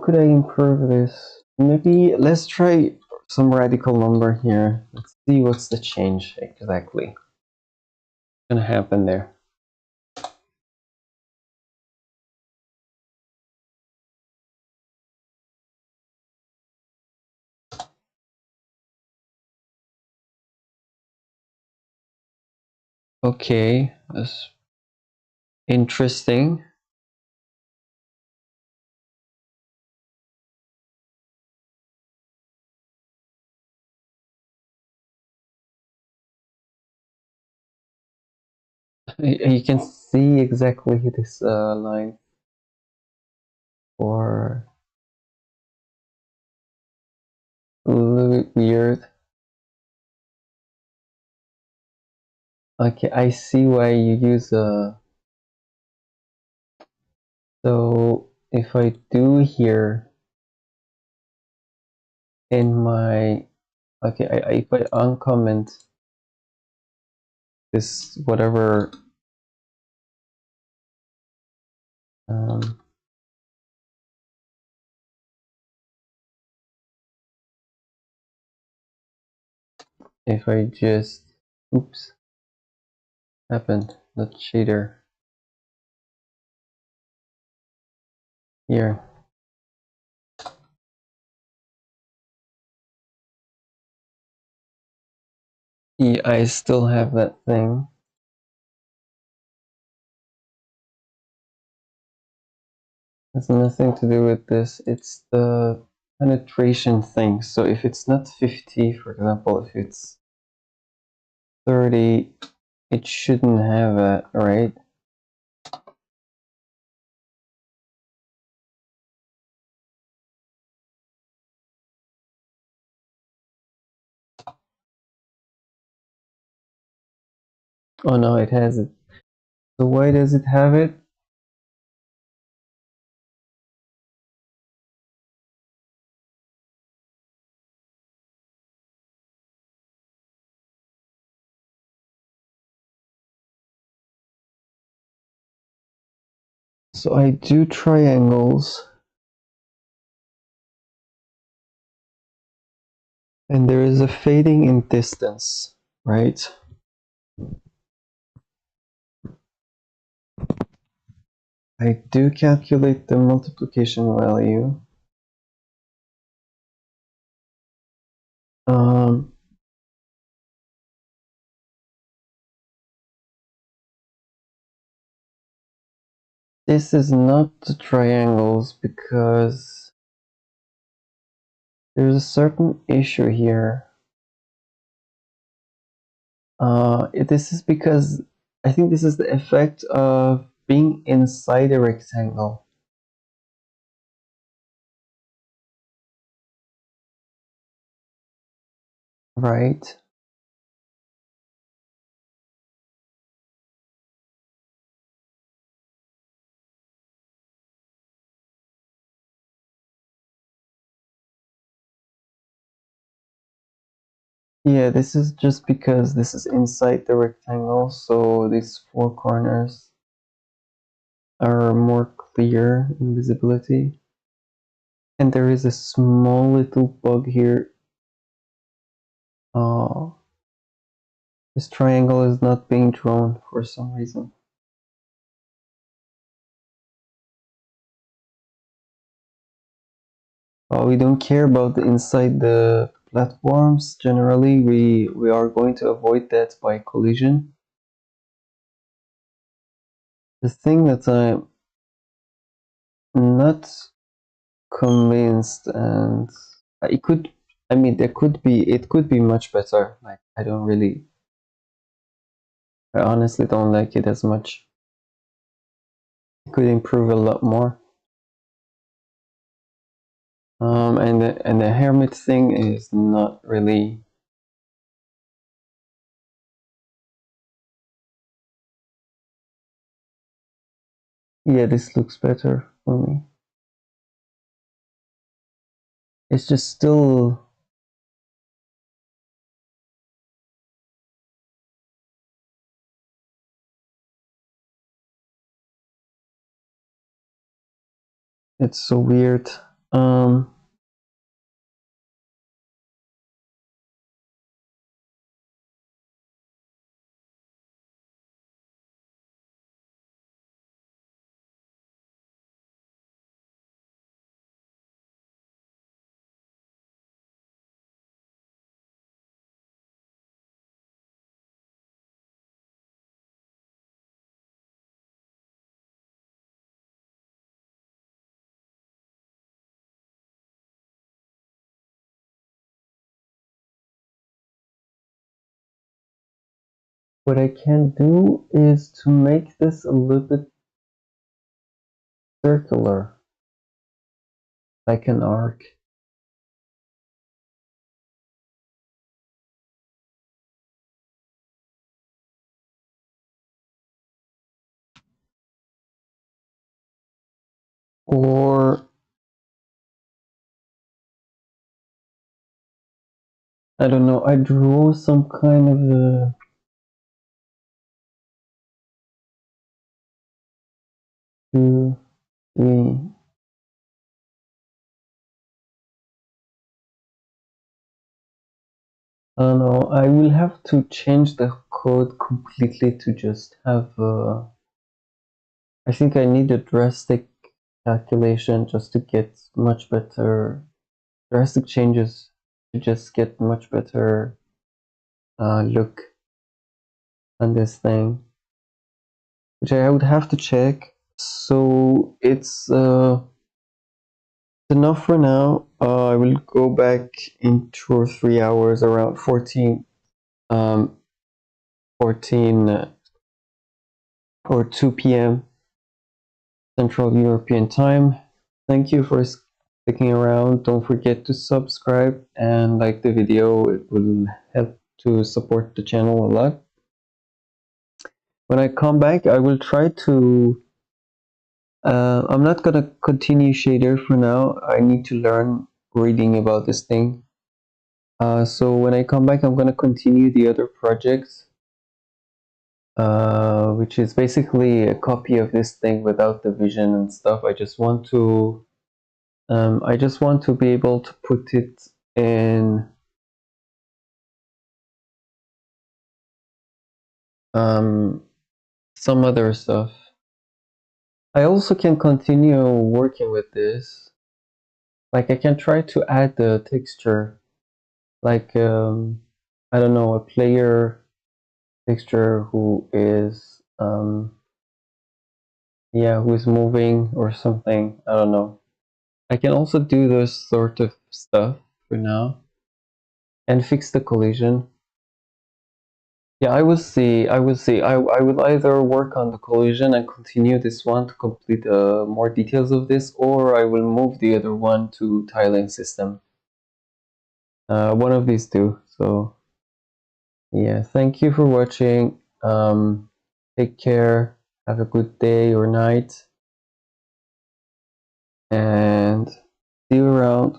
could I improve this? Maybe let's try some radical number here. Let's see what's the change exactly gonna happen there. Okay, that's interesting. You can see exactly this line or a little bit weird. Okay, I see why you use a. So if I do here in my, okay, if I uncomment this whatever, if I just, oops, happened, not shader here. Yeah, I still have that thing. It's nothing to do with this. It's the penetration thing. So if it's not 50, for example, if it's 30, it shouldn't have it, right? Oh no, it has it. So why does it have it? So I do triangles, and there is a fading in distance, right? I do calculate the multiplication value. This is not the triangles because there's a certain issue here. This is because I think this is the effect of being inside a rectangle. Right? Yeah, this is just because this is inside the rectangle, so these four corners are more clear in visibility. And there is a small little bug here. This triangle is not being drawn for some reason. We don't care about the inside the platforms. Generally, we are going to avoid that by collision. The thing that I'm not convinced, and it could, I mean, it could be much better. Like, I honestly don't like it as much. It could improve a lot more. And the hermit thing is not really. Yeah, this looks better for me. It's just still. It's so weird. What I can do is to make this a little bit circular, like an arc. or I don't know, I draw some kind of a two, three. I don't know, I will have to change the code completely to just have I think I need a drastic calculation just to get much better, drastic changes to just get much better look on this thing, which I would have to check. So it's enough for now. I will go back in 2 or 3 hours around 14 or 2 p.m. Central European time. Thank you for sticking around. Don't forget to subscribe and like the video. It will help to support the channel a lot. When I come back, I will try to I'm not gonna continue shader for now. I need to learn reading about this thing. So when I come back, I'm gonna continue the other projects, which is basically a copy of this thing without the vision and stuff. I just want to be able to put it in some other stuff. I also can continue working with this. Like I can try to add the texture, like I don't know, a player texture who is yeah, who is moving or something. I don't know. I can also do this sort of stuff for now and fix the collision. Yeah, I will see. I will see. I will either work on the collision and continue this one to complete more details of this, or I will move the other one to tiling system. One of these two. So yeah, thank you for watching. Take care. Have a good day or night, and see you around.